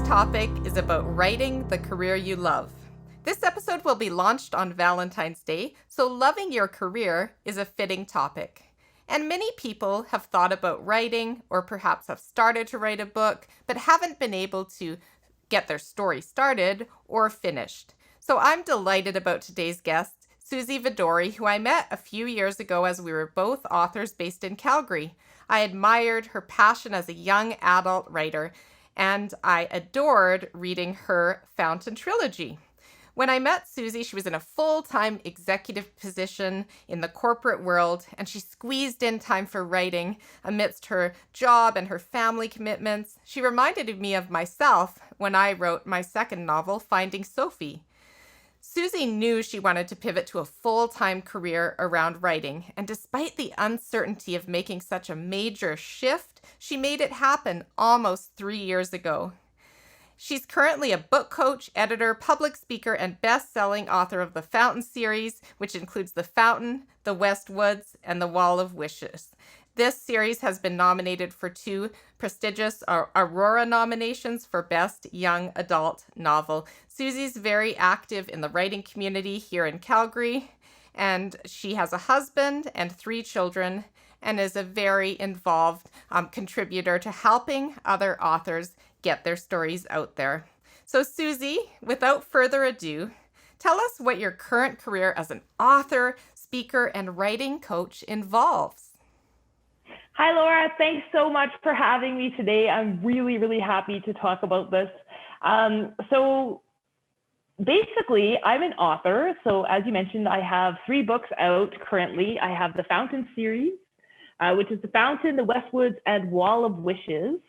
topic is about writing the career you love. This episode will be launched on Valentine's Day, so loving your career is a fitting topic. And many people have thought about writing, or perhaps have started to write a book, but haven't been able to get their story started or finished. So I'm delighted about today's guest, Suzy Vidori, who I met a few years ago as we were both authors based in Calgary. I admired her passion as a young adult writer, and I adored reading her Fountain trilogy. When I met Suzy, she was in a full-time executive position in the corporate world, and she squeezed in time for writing amidst her job and her family commitments. She reminded me of myself when I wrote my second novel, Finding Sophie. Suzy knew she wanted to pivot to a full-time career around writing, and despite the uncertainty of making such a major shift, she made it happen almost 3 years ago. She's currently a book coach, editor, public speaker, and best-selling author of the Fountain series, which includes The Fountain, The West Woods, and The Wall of Wishes. This series has been nominated for 2 prestigious Aurora nominations for Best Young Adult Novel. Suzy's very active in the writing community here in Calgary, and she has a husband and 3 children, and is a very involved contributor to helping other authors get their stories out there. So Suzy, without further ado, tell us what your current career as an author, speaker, and writing coach involves. Hi, Laura. Thanks so much for having me today. I'm really, really happy to talk about this. So basically, I'm an author. So as you mentioned, I have 3 books out currently. I have the Fountain series, which is The Fountain, The West Woods, and Wall of Wishes.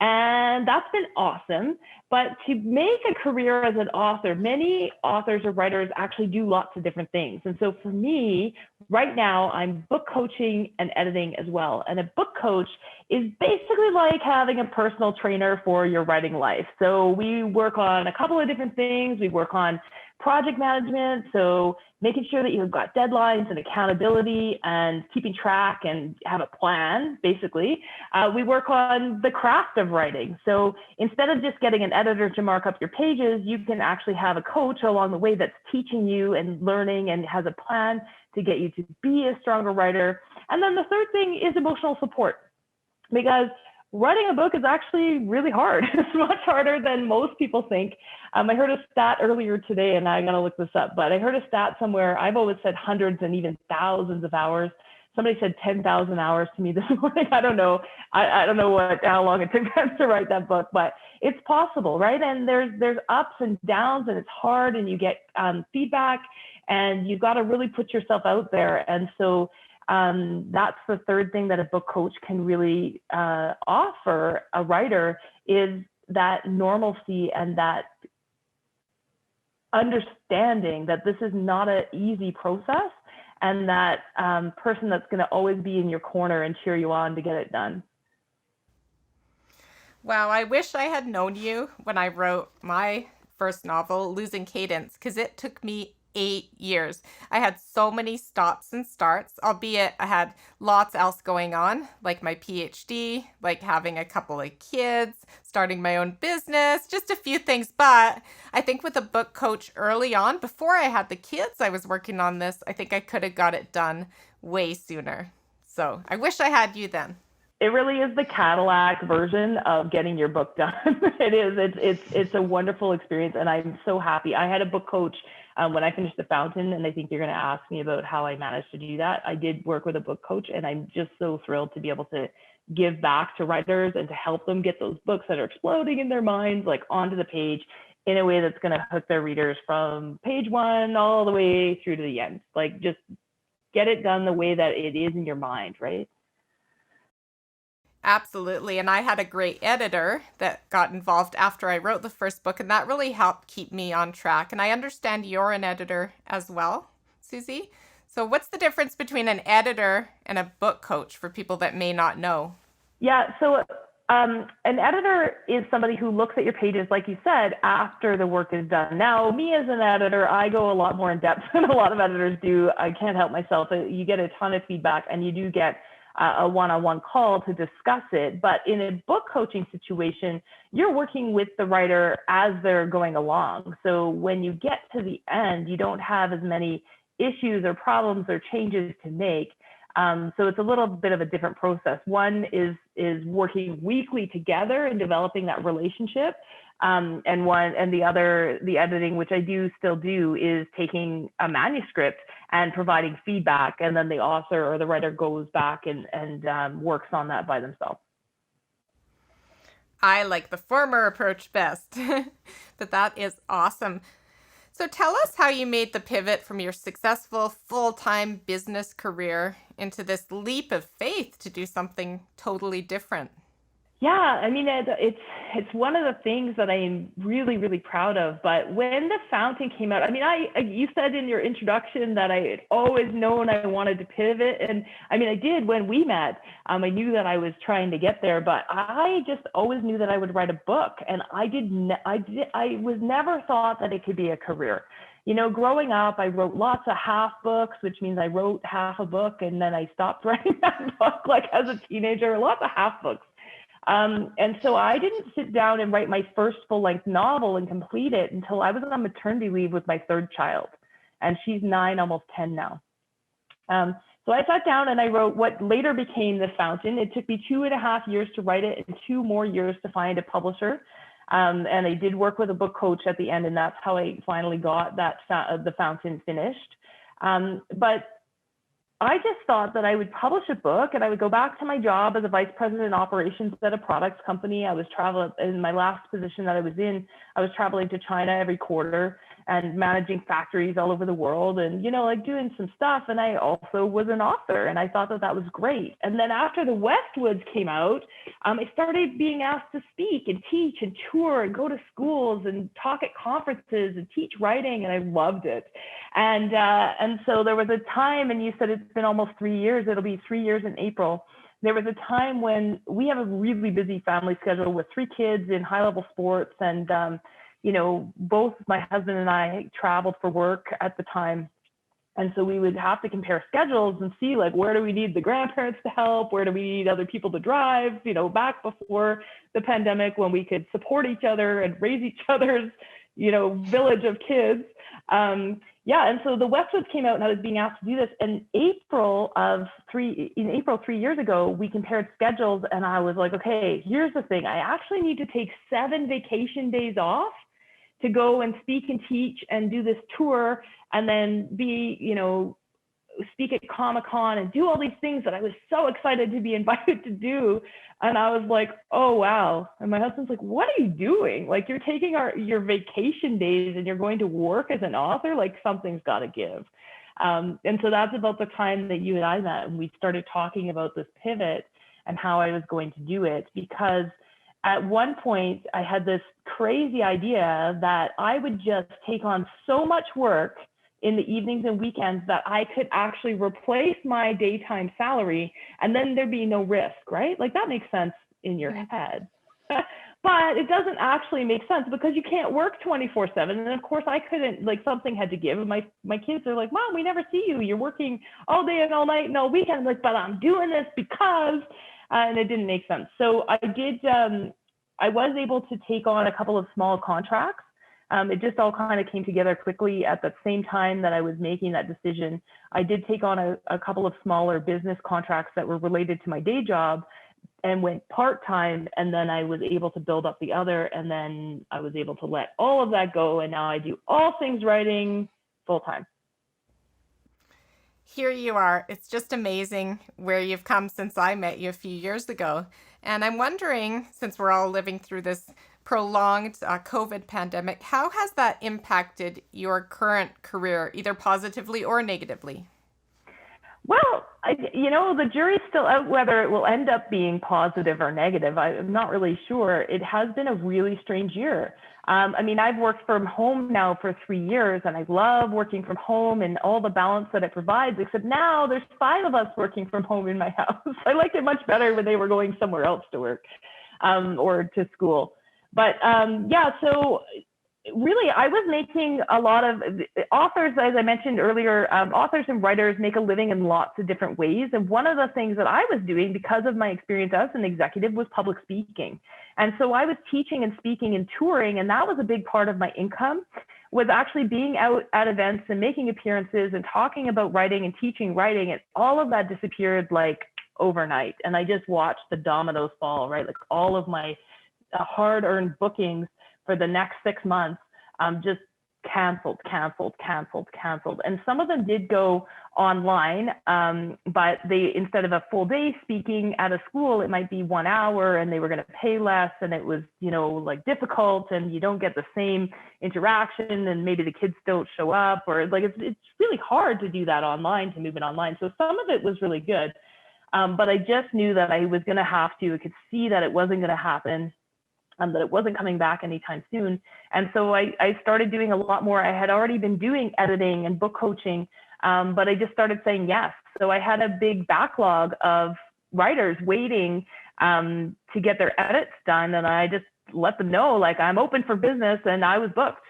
And that's been awesome. But to make a career as an author, many authors or writers actually do lots of different things. And so for me, right now, I'm book coaching and editing as well. And a book coach is basically like having a personal trainer for your writing life. So we work on a couple of different things. We work on project management, so making sure that you've got deadlines and accountability and keeping track and have a plan, basically. We work on the craft of writing. So instead of just getting an editor to mark up your pages, you can actually have a coach along the way that's teaching you and learning and has a plan to get you to be a stronger writer. And then the third thing is emotional support, because writing a book is actually really hard. It's much harder than most people think. I heard a stat earlier today, and I gotta look this up, but I heard a stat somewhere. I've always said hundreds and even thousands of hours. Somebody said 10,000 hours to me this morning. I don't know. I don't know how long it took them to write that book, but it's possible, right? And there's ups and downs, and it's hard, and you get feedback, and you've got to really put yourself out there. And so that's the third thing that a book coach can really offer a writer, is that normalcy and that understanding that this is not an easy process, and that person that's going to always be in your corner and cheer you on to get it done. Wow, I wish I had known you when I wrote my first novel, Losing Cadence, because it took me 8 years. I had so many stops and starts, albeit I had lots else going on, like my PhD, like having a couple of kids, starting my own business, just a few things. But I think with a book coach early on, before I had the kids, I was working on this. I think I could have got it done way sooner. So I wish I had you then. It really is the Cadillac version of getting your book done. It is. It's a wonderful experience, and I'm so happy. I had a book coach when I finished The Fountain, and I think you're going to ask me about how I managed to do that. I did work with a book coach, and I'm just so thrilled to be able to give back to writers and to help them get those books that are exploding in their minds, like onto the page in a way that's going to hook their readers from page 1 all the way through to the end. Like, just get it done the way that it is in your mind, right? Absolutely. And I had a great editor that got involved after I wrote the first book, and that really helped keep me on track. And I understand you're an editor as well, Suzy. So what's the difference between an editor and a book coach for people that may not know? Yeah, so an editor is somebody who looks at your pages, like you said, after the work is done. Now, me as an editor, I go a lot more in depth than a lot of editors do. I can't help myself. You get a ton of feedback, and you do get a one-on-one call to discuss it. But in a book coaching situation, you're working with the writer as they're going along. So when you get to the end, you don't have as many issues or problems or changes to make. So it's a little bit of a different process. One is working weekly together and developing that relationship. And the other, the editing, which I do still do, is taking a manuscript and providing feedback. And then the author or the writer goes back and works on that by themselves. I like the former approach best, but that is awesome. So tell us how you made the pivot from your successful full-time business career into this leap of faith to do something totally different. Yeah, I mean, it's one of the things that I am really, really proud of. But when the fountain came out, I mean, you said in your introduction that I had always known I wanted to pivot, and I mean, I did when we met. I knew that I was trying to get there, but I just always knew that I would write a book, and I was never thought that it could be a career. You know, growing up, I wrote lots of half books, which means I wrote half a book and then I stopped writing that book, like as a teenager, lots of half books. And so I didn't sit down and write my first full-length novel and complete it until I was on maternity leave with my third child. And she's 9, almost 10 now. So I sat down and I wrote what later became The Fountain. It took me 2.5 years to write it and 2 more years to find a publisher. And I did work with a book coach at the end, and that's how I finally got The Fountain finished. But I just thought that I would publish a book and I would go back to my job as a vice president of operations at a products company. I was traveling in my last position that I was in. I was traveling to China every quarter and managing factories all over the world and, you know, like doing some stuff. And I also was an author and I thought that that was great. And then after The Westwoods came out, I started being asked to speak and teach and tour and go to schools and talk at conferences and teach writing. And I loved it. And so there was a time, and you said it's been almost 3 years, it'll be 3 years in April. There was a time when we have a really busy family schedule with 3 kids in high level sports. And, you know, both my husband and I traveled for work at the time. And so we would have to compare schedules and see, like, where do we need the grandparents to help? Where do we need other people to drive? You know, back before the pandemic when we could support each other and raise each other's, you know, village of kids. And so The Westwoods came out and I was being asked to do this. And in April 3 years ago, we compared schedules and I was like, okay, here's the thing. I actually need to take 7 vacation days off to go and speak and teach and do this tour and then be, you know, speak at Comic-Con and do all these things that I was so excited to be invited to do. And I was like, oh, wow. And my husband's like, what are you doing? Like, you're taking your vacation days and you're going to work as an author? Like, something's got to give. And so that's about the time that you and I met and we started talking about this pivot and how I was going to do it. Because at one point I had this crazy idea that I would just take on so much work in the evenings and weekends that I could actually replace my daytime salary and then there'd be no risk, right? Like, that makes sense in your head. But it doesn't actually make sense because you can't work 24/7. And of course I couldn't, like, something had to give. My kids are like, Mom, we never see you. You're working all day and all night and all weekend. I'm like, but I'm doing this because, and it didn't make sense. So I was able to take on a couple of small contracts. It just all kind of came together quickly at the same time that I was making that decision. I did take on a couple of smaller business contracts that were related to my day job and went part-time. And then I was able to build up the other. And then I was able to let all of that go. And now I do all things writing full-time. Here you are. It's just amazing where you've come since I met you a few years ago. And I'm wondering, since we're all living through this prolonged COVID pandemic, how has that impacted your current career, either positively or negatively? Well, the jury's still out whether it will end up being positive or negative. I'm not really sure. It has been a really strange year. I've worked from home now for 3 years and I love working from home and all the balance that it provides, except now there's 5 of us working from home in my house. I liked it much better when they were going somewhere else to work or to school. But so really, I was making a lot of authors, as I mentioned earlier, authors and writers make a living in lots of different ways. And one of the things that I was doing because of my experience as an executive was public speaking. And so I was teaching and speaking and touring, and that was a big part of my income, was actually being out at events and making appearances and talking about writing and teaching writing. And all of that disappeared like overnight. And I just watched the dominoes fall, right? Like all of my hard-earned bookings for the next 6 months just canceled. And some of them did go online, but they, instead of a full day speaking at a school, it might be 1 hour and they were going to pay less, and it was, like difficult, and you don't get the same interaction, and maybe the kids don't show up, or like it's really hard to do that online, to move it online. So some of it was really good. But I just knew that I was going to have to, I could see that it wasn't going to happen. That it wasn't coming back anytime soon. And so I started doing a lot more. I had already been doing editing and book coaching, but I just started saying yes. So I had a big backlog of writers waiting to get their edits done. And I just let them know, like, I'm open for business, and I was booked.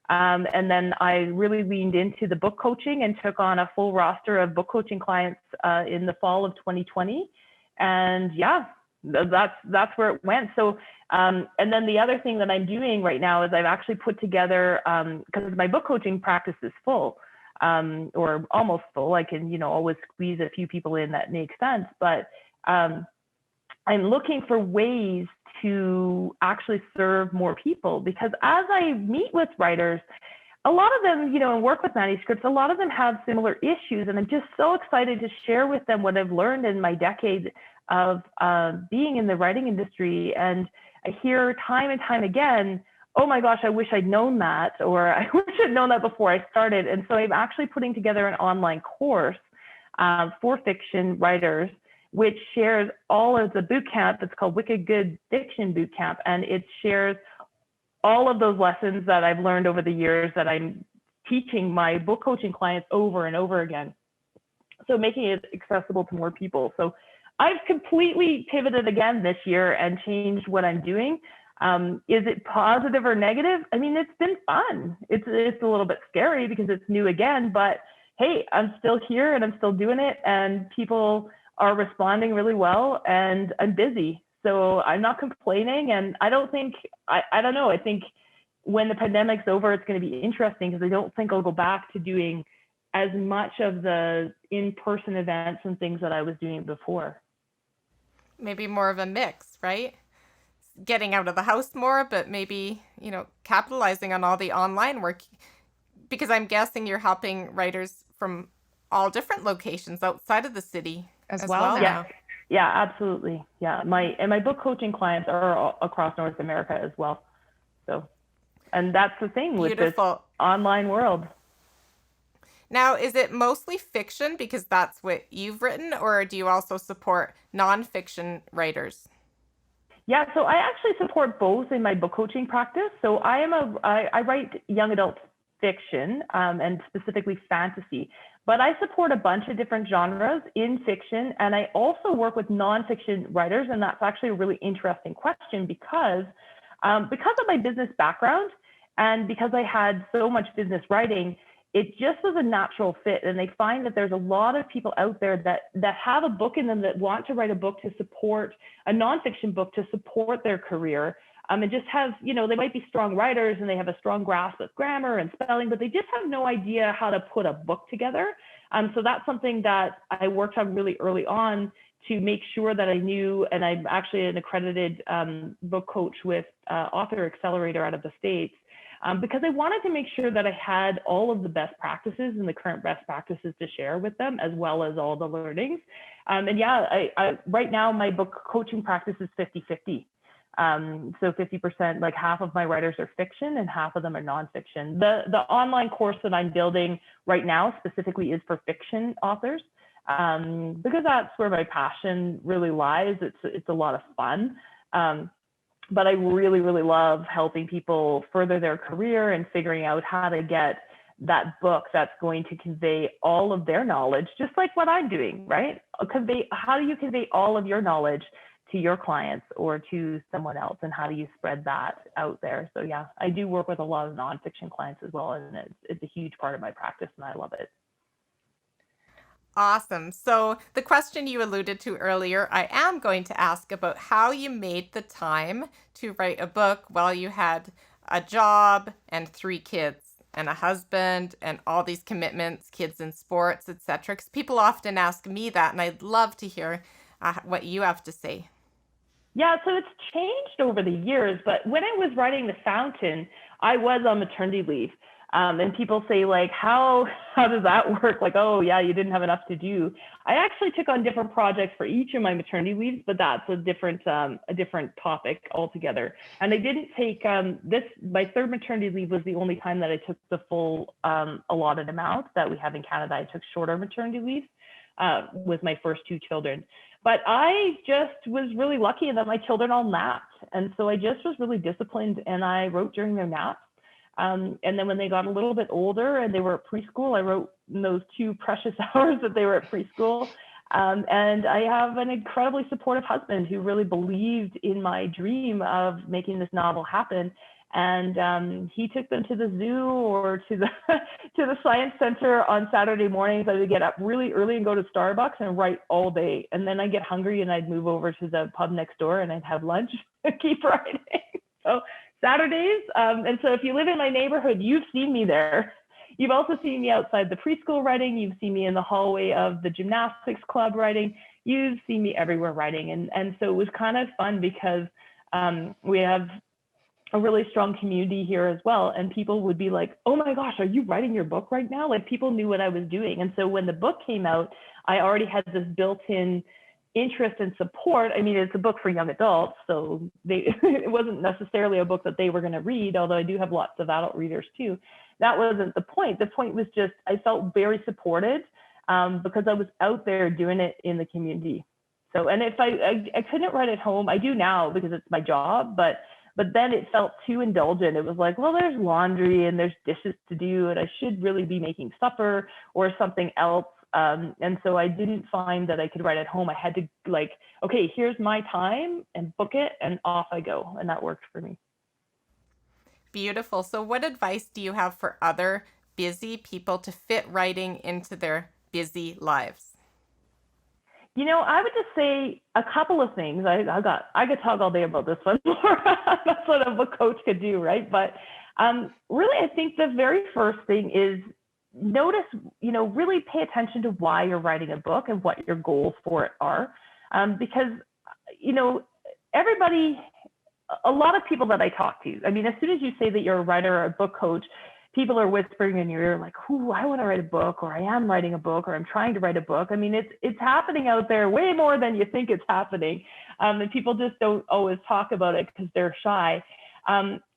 And then I really leaned into the book coaching and took on a full roster of book coaching clients in the fall of 2020. And yeah, that's where it went. So, and then the other thing that I'm doing right now is I've actually put together, because my book coaching practice is full, or almost full. I can, always squeeze a few people in that make sense, but I'm looking for ways to actually serve more people, because as I meet with writers, a lot of them, and work with manuscripts, a lot of them have similar issues. And I'm just so excited to share with them what I've learned in my decade of being in the writing industry. And I hear time and time again, oh my gosh, I wish I'd known that, or I wish I'd known that before I started. And so I'm actually putting together an online course for fiction writers, which shares all of the boot camp. It's called Wicked Good Fiction Boot Camp. And it shares all of those lessons that I've learned over the years that I'm teaching my book coaching clients over and over again. So making it accessible to more people. So I've completely pivoted again this year and changed what I'm doing. Is it positive or negative? I mean, it's been fun. It's a little bit scary because it's new again, but hey, I'm still here and I'm still doing it, and people are responding really well, and I'm busy. So I'm not complaining, and I don't think, I don't know, I think when the pandemic's over, it's going to be interesting, because I don't think I'll go back to doing as much of the in-person events and things that I was doing before. Maybe more of a mix, right? Getting out of the house more, but maybe, capitalizing on all the online work, because I'm guessing you're helping writers from all different locations outside of the city as well now. Yeah, absolutely. Yeah, my book coaching clients are all across North America as well. So, and that's the thing with this online world. Now, is it mostly fiction because that's what you've written, or do you also support nonfiction writers? Yeah, so I actually support both in my book coaching practice. So I write young adult fiction, and specifically fantasy, but I support a bunch of different genres in fiction, and I also work with nonfiction writers. And that's actually a really interesting question, because of my business background, and because I had so much business writing, it just was a natural fit. And they find that there's a lot of people out there that have a book in them, that want to write a book to support, a nonfiction book to support their career. And just have, they might be strong writers and they have a strong grasp of grammar and spelling, but they just have no idea how to put a book together. So that's something that I worked on really early on to make sure that I knew. And I'm actually an accredited book coach with Author Accelerator out of the States. Because I wanted to make sure that I had all of the best practices and the current best practices to share with them, as well as all the learnings. And yeah, I right now my book coaching practice is 50-50. So 50%, like half of my writers are fiction and half of them are nonfiction. The online course that I'm building right now specifically is for fiction authors, because that's where my passion really lies. It's a lot of fun. But I really, really love helping people further their career and figuring out how to get that book that's going to convey all of their knowledge, just like what I'm doing, right? How do you convey all of your knowledge to your clients or to someone else, and how do you spread that out there? So yeah, I do work with a lot of nonfiction clients as well, and it's a huge part of my practice, and I love it. Awesome. So, the question you alluded to earlier, I am going to ask about how you made the time to write a book while you had a job and 3 kids and a husband and all these commitments, kids in sports, etc. Because people often ask me that, and I'd love to hear what you have to say. Yeah, so it's changed over the years, but when I was writing The Fountain, I was on maternity leave. And people say like, how does that work? Like, oh yeah, you didn't have enough to do. I actually took on different projects for each of my maternity leaves, but that's a different topic altogether. And I didn't take this. My third maternity leave was the only time that I took the full allotted amount that we have in Canada. I took shorter maternity leave with my first 2 children. But I just was really lucky that my children all napped. And so I just was really disciplined, and I wrote during their naps. And then when they got a little bit older and they were at preschool, I wrote in those 2 precious hours that they were at preschool. And I have an incredibly supportive husband who really believed in my dream of making this novel happen. And he took them to the zoo or to the to the science center on Saturday mornings. I would get up really early and go to Starbucks and write all day. And then I'd get hungry and I'd move over to the pub next door and I'd have lunch and keep writing. So Saturdays. And so if you live in my neighborhood, you've seen me there. You've also seen me outside the preschool writing. You've seen me in the hallway of the gymnastics club writing. You've seen me everywhere writing. And so it was kind of fun because we have a really strong community here as well. And people would be like, oh my gosh, are you writing your book right now? Like people knew what I was doing. And so when the book came out, I already had this built-in interest and support. I mean, it's a book for young adults, so it wasn't necessarily a book that they were going to read, although I do have lots of adult readers too. That wasn't the point. The point was just I felt very supported because I was out there doing it in the community. So, and if I couldn't write at home, I do now because it's my job, but then it felt too indulgent. It was like, well, there's laundry and there's dishes to do, and I should really be making supper or something else. And so I didn't find that I could write at home. I had to like, okay, here's my time and book it and off I go. And that worked for me. Beautiful. So, what advice do you have for other busy people to fit writing into their busy lives? You know, I would just say a couple of things. I could talk all day about this one, Laura. That's what a book coach could do, right? But really, I think the very first thing is notice, really pay attention to why you're writing a book and what your goals for it are. Because, everybody, a lot of people that I talk to, I mean, as soon as you say that you're a writer or a book coach, people are whispering in your ear like, "Ooh, I want to write a book," or "I am writing a book," or "I'm trying to write a book." I mean, it's happening out there way more than you think it's happening, and people just don't always talk about it because they're shy.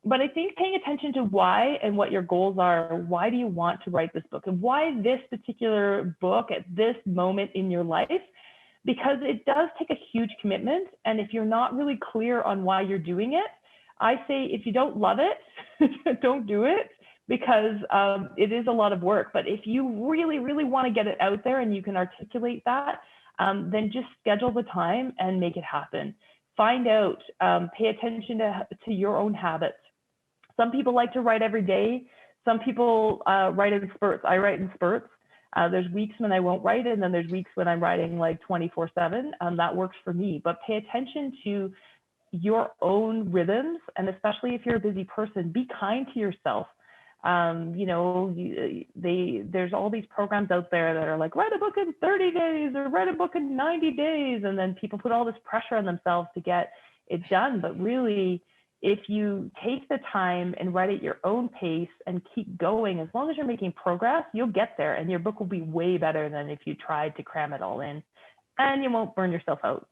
But I think paying attention to why and what your goals are. Why do you want to write this book, and why this particular book at this moment in your life? Because it does take a huge commitment, and if you're not really clear on why you're doing it, I say if you don't love it, don't do it, because it is a lot of work. But if you really, really want to get it out there and you can articulate that, then just schedule the time and make it happen. Find out, pay attention to your own habits. Some people like to write every day. Some people write in spurts. I write in spurts. There's weeks when I won't write, and then there's weeks when I'm writing like 24/7. That works for me. But pay attention to your own rhythms, and especially if you're a busy person, be kind to yourself. There's all these programs out there that are like, write a book in 30 days or write a book in 90 days. And then people put all this pressure on themselves to get it done. But really, if you take the time and write at your own pace and keep going, as long as you're making progress, you'll get there, and your book will be way better than if you tried to cram it all in, and you won't burn yourself out.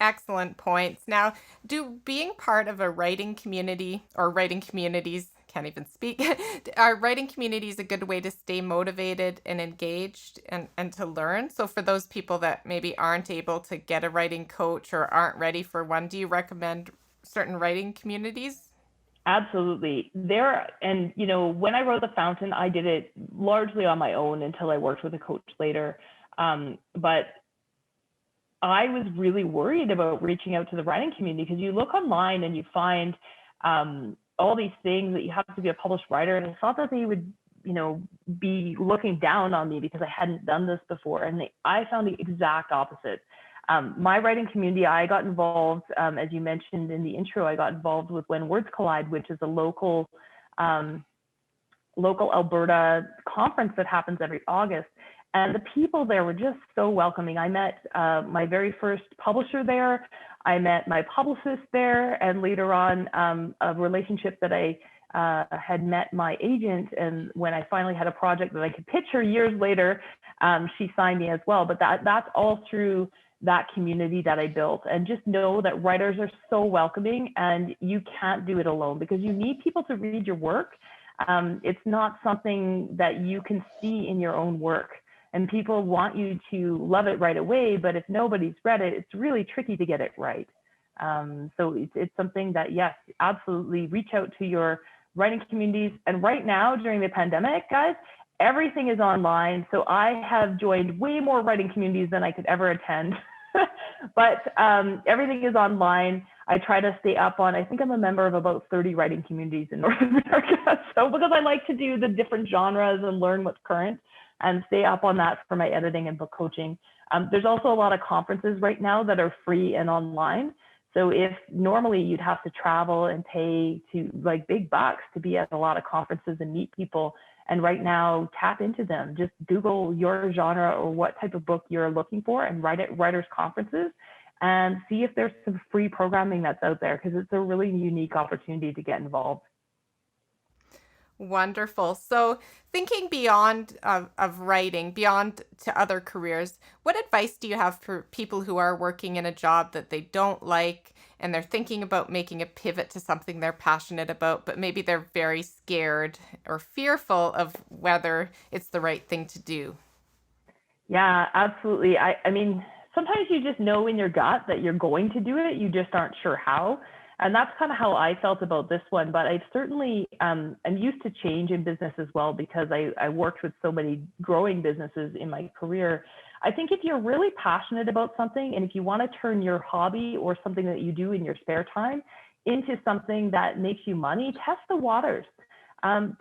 Excellent points. Now, do being part of a writing community or writing communities, can't even speak, are writing communities a good way to stay motivated and engaged and to learn? So, for those people that maybe aren't able to get a writing coach or aren't ready for one, do you recommend certain writing communities? Absolutely. And when I wrote The Fountain, I did it largely on my own until I worked with a coach later. But I was really worried about reaching out to the writing community because you look online and you find all these things that you have to be a published writer, and I thought that they would, be looking down on me because I hadn't done this before, and I found the exact opposite. My writing community, I got involved, as you mentioned in the intro, I got involved with When Words Collide, which is a um, local Alberta conference that happens every August. And the people there were just so welcoming. I met my very first publisher there. I met my publicist there, and later on, a relationship that I had met my agent. And when I finally had a project that I could pitch her years later, she signed me as well. But that's all through that community that I built. And just know that writers are so welcoming, and you can't do it alone because you need people to read your work. It's not something that you can see in your own work. And people want you to love it right away, but if nobody's read it, it's really tricky to get it right. So it's something that, yes, absolutely reach out to your writing communities. And right now, during the pandemic, guys, everything is online. So I have joined way more writing communities than I could ever attend. But everything is online. I try to stay up on, I think I'm a member of about 30 writing communities in North America. So because I like to do the different genres and learn what's current and stay up on that for my editing and book coaching. There's also a lot of conferences right now that are free and online. So if normally you'd have to travel and pay to like big bucks to be at a lot of conferences and meet people, and right now tap into them. Just Google your genre or what type of book you're looking for and write it writers conferences and see if there's some free programming that's out there, because it's a really unique opportunity to get involved. Wonderful. So, thinking beyond of writing, beyond to other careers, what advice do you have for people who are working in a job that they don't like and they're thinking about making a pivot to something they're passionate about, but maybe they're very scared or fearful of whether it's the right thing to do? Yeah, absolutely. I mean, sometimes you just know in your gut that you're going to do it, you just aren't sure how. And that's kind of how I felt about this one. But I certainly am used to change in business as well, because I worked with so many growing businesses in my career. I think if you're really passionate about something, and if you want to turn your hobby or something that you do in your spare time into something that makes you money, test the waters.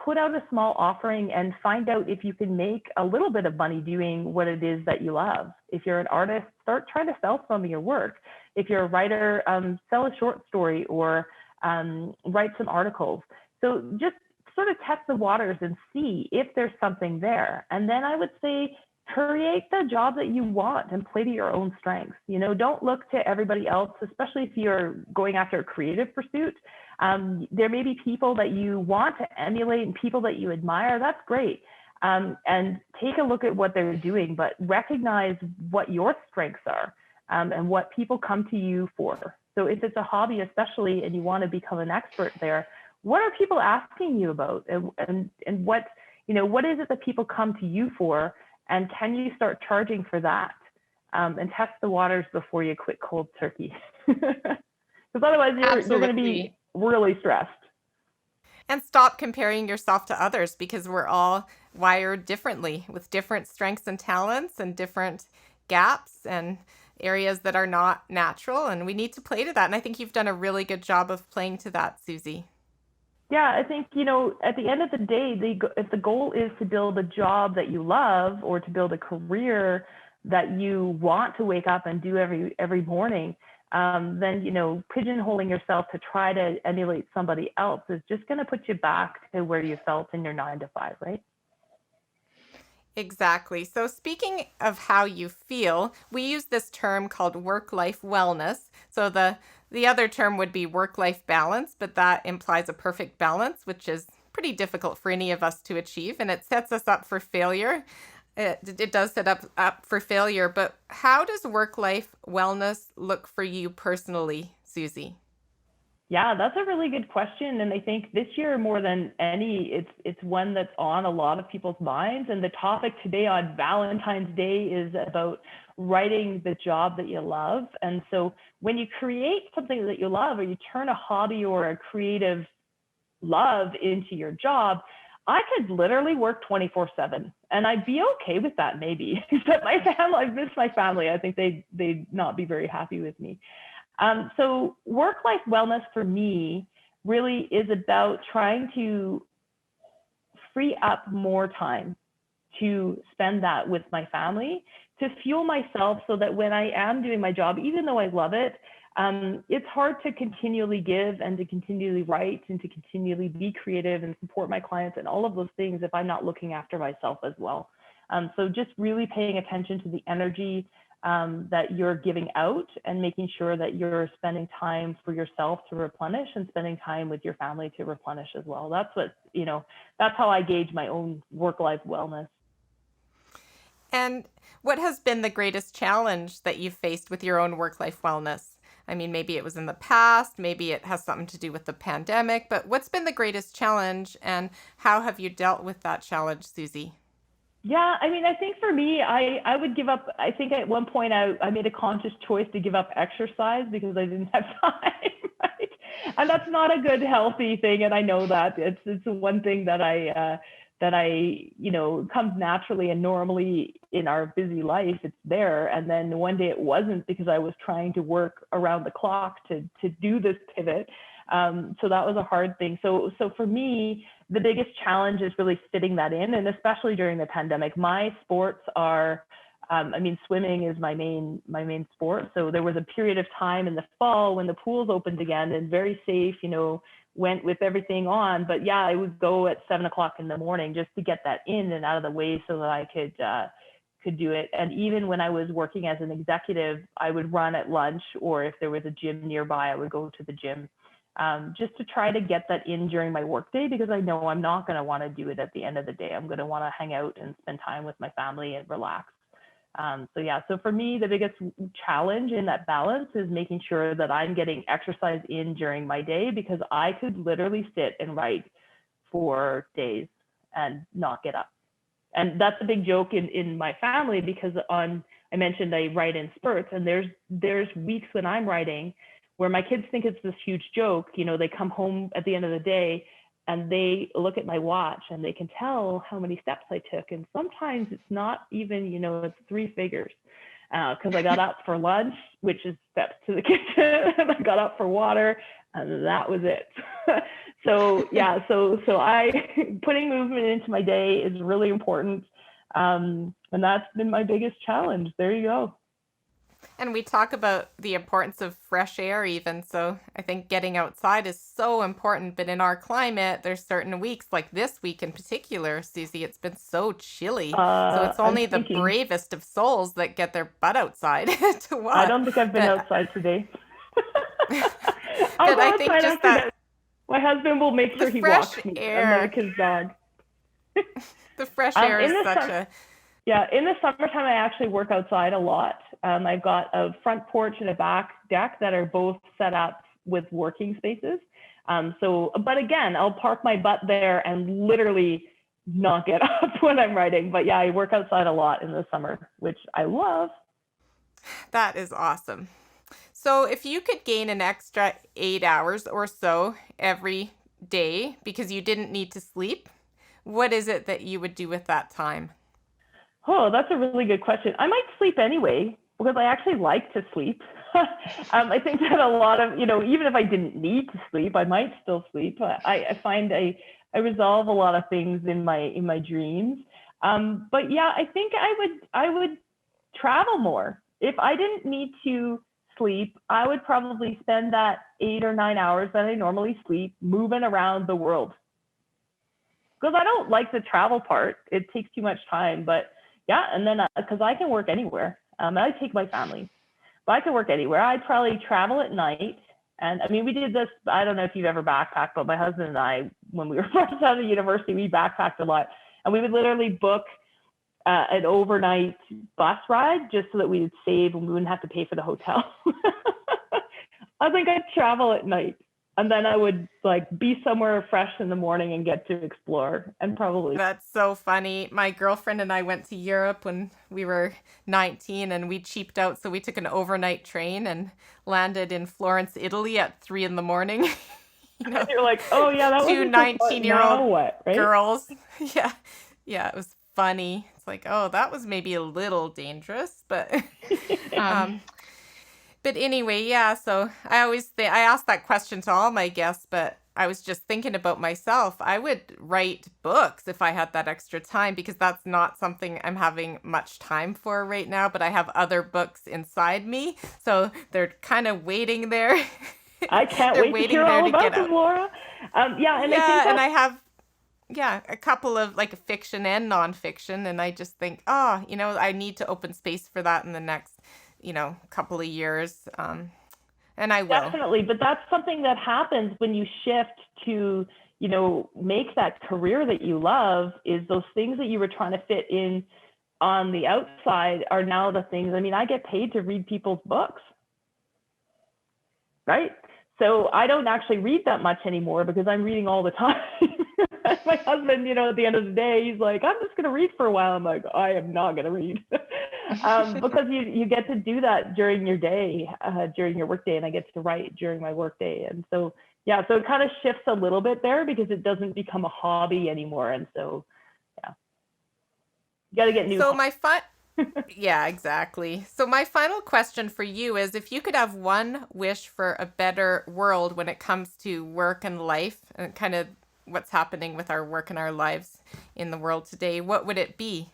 Put out a small offering and find out if you can make a little bit of money doing what it is that you love. If you're an artist, start trying to sell some of your work. If you're a writer, sell a short story or write some articles. So just sort of test the waters and see if there's something there. And then I would say create the job that you want and play to your own strengths. Don't look to everybody else, especially if you're going after a creative pursuit. There may be people that you want to emulate and people that you admire. That's great. And take a look at what they're doing, but recognize what your strengths are, and what people come to you for. So if it's a hobby, especially, and you want to become an expert there, what are people asking you about? And what is it that people come to you for? And can you start charging for that? And test the waters before you quit cold turkey. Because otherwise you're going to be Absolutely. really stressed. And stop comparing yourself to others, because we're all wired differently with different strengths and talents and different gaps and areas that are not natural. And we need to play to that. And I think you've done a really good job of playing to that, Suzy. Yeah, I think, at the end of the day, if the goal is to build a job that you love or to build a career that you want to wake up and do every morning, then, pigeonholing yourself to try to emulate somebody else is just going to put you back to where you felt in your 9 to 5, right? Exactly. So, speaking of how you feel, we use this term called work-life wellness. So, the other term would be work-life balance, but that implies a perfect balance, which is pretty difficult for any of us to achieve, and it sets us up for failure. It does set up for failure, but how does work-life wellness look for you personally, Suzy? Yeah, that's a really good question. And I think this year more than any, it's one that's on a lot of people's minds. And the topic today on Valentine's Day is about writing the job that you love. And so when you create something that you love, or you turn a hobby or a creative love into your job, I could literally work 24/7 and I'd be okay with that maybe. But my family, I miss my family. I think they'd not be very happy with me. So work-life wellness for me really is about trying to free up more time to spend that with my family, to fuel myself so that when I am doing my job, even though I love it, it's hard to continually give and to continually write and to continually be creative and support my clients and all of those things if I'm not looking after myself as well. So just really paying attention to the energy that you're giving out and making sure that you're spending time for yourself to replenish and spending time with your family to replenish as well. That's what, that's how I gauge my own work-life wellness. And what has been the greatest challenge that you've faced with your own work-life wellness? I mean, maybe it was in the past, maybe it has something to do with the pandemic, but what's been the greatest challenge and how have you dealt with that challenge, Suzy? Yeah, I mean, I think for me, I would give up. I think at one point I made a conscious choice to give up exercise because I didn't have time, right? And that's not a good, healthy thing. And I know that it's one thing that comes naturally and normally in our busy life. It's there. And then one day it wasn't because I was trying to work around the clock to do this pivot. So that was a hard thing. So for me, the biggest challenge is really fitting that in, and especially during the pandemic. My sports are, swimming is my main sport. So there was a period of time in the fall when the pools opened again and very safe, went with everything on. But yeah, I would go at 7 o'clock in the morning just to get that in and out of the way so that I could do it. And even when I was working as an executive, I would run at lunch, or if there was a gym nearby, I would go to the gym. Just to try to get that in during my workday, because I know I'm not going to want to do it at the end of the day. I'm going to want to hang out and spend time with my family and relax. So for me, the biggest challenge in that balance is making sure that I'm getting exercise in during my day, because I could literally sit and write for days and not get up. And that's a big joke in my family, because I mentioned I write in spurts, and there's weeks when I'm writing where my kids think it's this huge joke. They come home at the end of the day and they look at my watch and they can tell how many steps I took. And sometimes it's not even, it's 3 figures. Because I got up for lunch, which is steps to the kitchen, and I got up for water, and that was it. So I putting movement into my day is really important. And that's been my biggest challenge. There you go. And we talk about the importance of fresh air even. So I think getting outside is so important. But in our climate, there's certain weeks, like this week in particular, Suzy, it's been so chilly. So it's I'm only the thinking, bravest of souls that get their butt outside to I walk. don't think I've been But, outside today. I'll but go I think outside just after that this. My husband will make the sure he fresh walks me. I'm like air, his dog. the fresh air In is the such summer, a, yeah, in the summertime, I actually work outside a lot. I've got a front porch and a back deck that are both set up with working spaces. But again, I'll park my butt there and literally not get up when I'm writing. But yeah, I work outside a lot in the summer, which I love. that is awesome. So if you could gain an extra 8 hours or so every day because you didn't need to sleep, what is it that you would do with that time? Oh, that's a really good question. I might sleep anyway because I actually like to sleep. I think that a lot of, even if I didn't need to sleep, I might still sleep. I find I resolve a lot of things in my dreams. But yeah, I think I would travel more. If I didn't need to sleep, I would probably spend that 8 or 9 hours that I normally sleep moving around the world, because I don't like the travel part. It takes too much time. But yeah, and then because I can work anywhere, I take my family, but I can work anywhere. I'd probably travel at night. And I mean, we did this. I don't know if you've ever backpacked, but my husband and I, when we were first out of university, we backpacked a lot, and we would literally book an overnight bus ride just so that we would save and we wouldn't have to pay for the hotel. I think I'd travel at night, and then I would be somewhere fresh in the morning and get to explore, and probably. That's so funny. My girlfriend and I went to Europe when we were 19 and we cheaped out. So we took an overnight train and landed in Florence, Italy at 3 in the morning. you know, You're like, oh yeah, that two wasn't so fun. 19-year-old Now what, right? girls. Yeah. Yeah, it was funny. It's like, oh, that was maybe a little dangerous, but um but anyway, yeah, so I ask that question to all my guests, but I was just thinking about myself. I would write books if I had that extra time because that's not something I'm having much time for right now, but I have other books inside me, so they're kind of waiting there. I can't They're wait to hear waiting there all to get about them, out. Laura. Yeah, and I think Yeah, and that's I have a couple of like fiction and nonfiction, and I just think, oh, I need to open space for that in the next, couple of years, and I will. definitely, but that's something that happens when you shift to, make that career that you love, is those things that you were trying to fit in on the outside are now the things. I mean, I get paid to read people's books, right? So I don't actually read that much anymore because I'm reading all the time. My husband, at the end of the day, he's like, I'm just going to read for a while. I'm like, I am not going to read. Because you get to do that during your day, during your workday, and I get to write during my workday. And so, yeah, so it kind of shifts a little bit there because it doesn't become a hobby anymore. And so, yeah, you got to get new So hobbies. my fun Yeah, exactly. So my final question for you is if you could have one wish for a better world when it comes to work and life and kind of what's happening with our work and our lives in the world today, what would it be?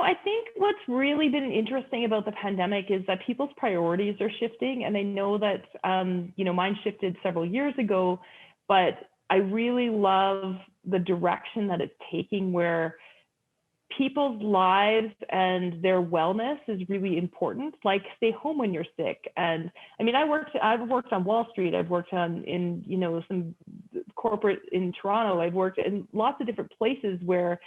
I think what's really been interesting about the pandemic is that people's priorities are shifting. And I know that, mine shifted several years ago, but I really love the direction that it's taking where people's lives and their wellness is really important. Like stay home when you're sick. And I mean, I've worked on Wall Street. I've worked in some corporate in Toronto. I've worked in lots of different places where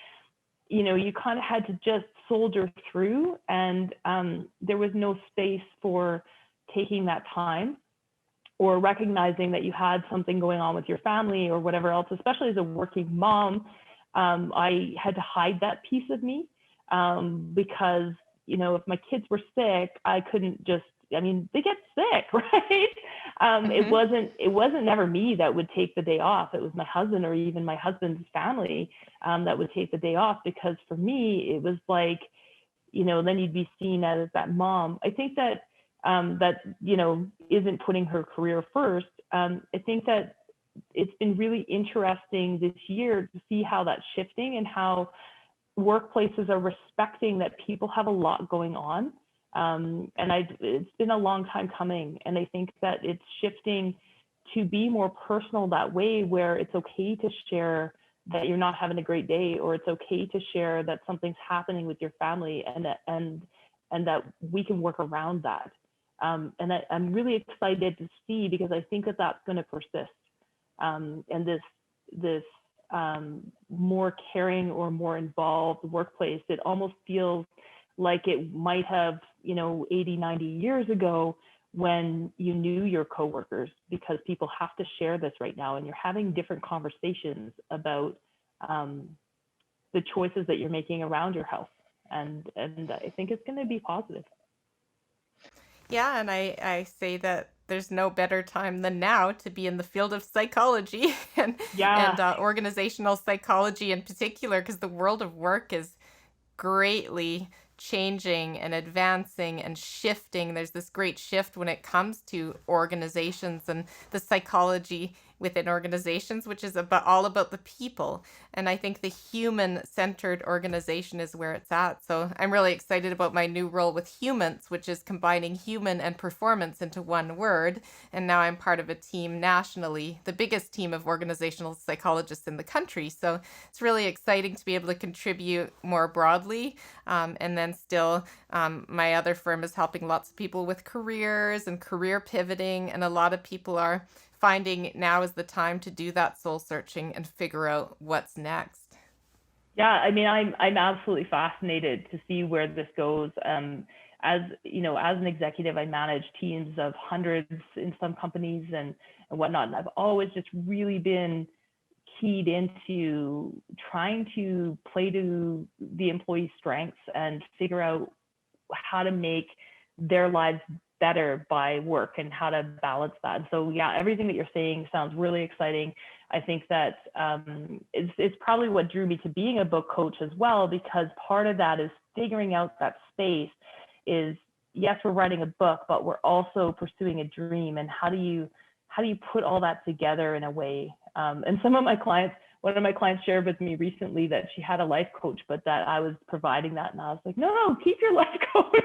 you kind of had to just soldier through, and there was no space for taking that time or recognizing that you had something going on with your family or whatever else. Especially as a working mom, I had to hide that piece of me because if my kids were sick, I couldn't just. I mean, they get sick, right? Mm-hmm. It wasn't never me that would take the day off. It was my husband or even my husband's family that would take the day off, because for me it was like, then you'd be seen as that mom. I think that isn't putting her career first. I think that it's been really interesting this year to see how that's shifting and how workplaces are respecting that people have a lot going on. It's been a long time coming. And I think that it's shifting to be more personal that way, where it's okay to share that you're not having a great day, or it's okay to share that something's happening with your family, and that we can work around that. I'm really excited to see, because I think that that's going to persist. And this more caring or more involved workplace, it almost feels like it might have, 80, 90 years ago, when you knew your coworkers, because people have to share this right now, and you're having different conversations about the choices that you're making around your health. And I think it's going to be positive. Yeah, and I say that there's no better time than now to be in the field of psychology and Yeah. organizational psychology in particular, because the world of work is greatly changing and advancing and shifting. There's this great shift when it comes to organizations and the psychology within organizations, which is all about the people. And I think the human centered organization is where it's at. So I'm really excited about my new role with Humans, which is combining human and performance into one word. And now I'm part of a team nationally, the biggest team of organizational psychologists in the country. So it's really exciting to be able to contribute more broadly. And then still, my other firm is helping lots of people with careers and career pivoting. And a lot of people are finding now is the time to do that soul searching and figure out what's next. Yeah, I mean, I'm absolutely fascinated to see where this goes. As an executive, I manage teams of hundreds in some companies and whatnot. And I've always just really been keyed into trying to play to the employee's strengths and figure out how to make their lives better by work and how to balance that. And so, yeah, everything that you're saying sounds really exciting. I think that it's probably what drew me to being a book coach as well, because part of that is figuring out that space is, yes, we're writing a book, but we're also pursuing a dream. And how do you put all that together in a way? And one of my clients shared with me recently that she had a life coach, but that I was providing that. And I was like, no, keep your life coach.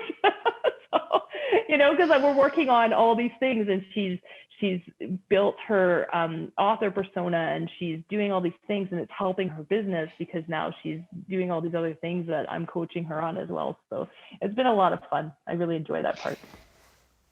So, because we're working on all these things, and she's built her author persona, and she's doing all these things, and it's helping her business because now she's doing all these other things that I'm coaching her on as well. So it's been a lot of fun. I really enjoy that part.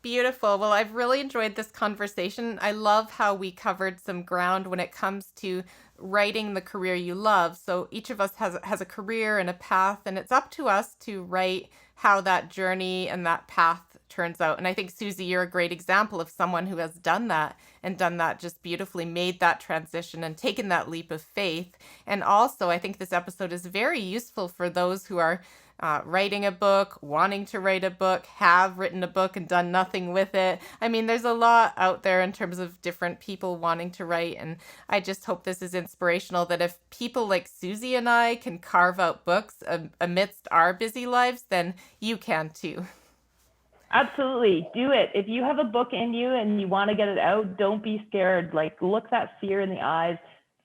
Beautiful. Well, I've really enjoyed this conversation. I love how we covered some ground when it comes to writing the career you love. So each of us has a career and a path, and it's up to us to write how that journey and that path turns out. And I think, Suzy, you're a great example of someone who has done that and done that just beautifully, made that transition and taken that leap of faith. And also, I think this episode is very useful for those who are writing a book, wanting to write a book, have written a book and done nothing with it. I mean, there's a lot out there in terms of different people wanting to write. And I just hope this is inspirational, that if people like Suzy and I can carve out books amidst our busy lives, then you can too. Absolutely. Do it. If you have a book in you and you want to get it out, don't be scared. Like, look that fear in the eyes.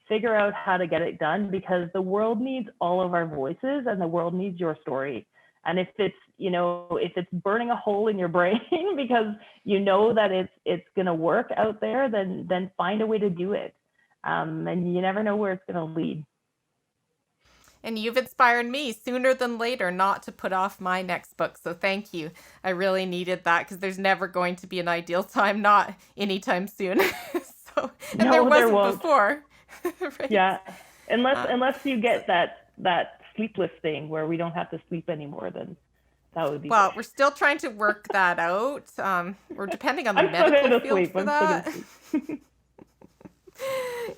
Figure out how to get it done, because the world needs all of our voices, and the world needs your story. And if it's burning a hole in your brain because that it's going to work out there, then find a way to do it. And you never know where it's going to lead. And you've inspired me sooner than later not to put off my next book. So thank you. I really needed that, because there's never going to be an ideal time, not anytime soon. There wasn't before. Right. Yeah, unless you get that sleepless thing where we don't have to sleep anymore, then that would be. Well, we're still trying to work that out. We're depending on the medical field for that.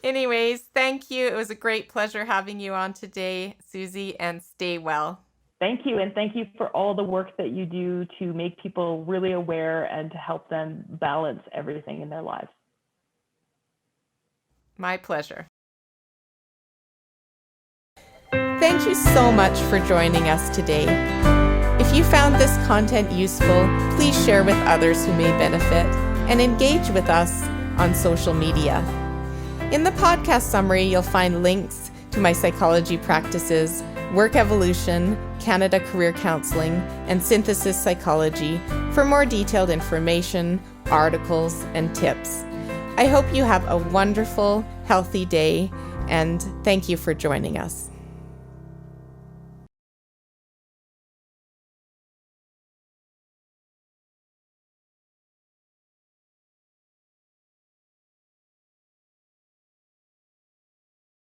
Anyways, thank you. It was a great pleasure having you on today, Suzy, and stay well. Thank you, and thank you for all the work that you do to make people really aware and to help them balance everything in their lives. My pleasure. Thank you so much for joining us today. If you found this content useful, please share with others who may benefit, and engage with us on social media. In the podcast summary, you'll find links to my psychology practices, Work Evolution, Canada Career Counseling, and Synthesis Psychology for more detailed information, articles, and tips. I hope you have a wonderful, healthy day, and thank you for joining us.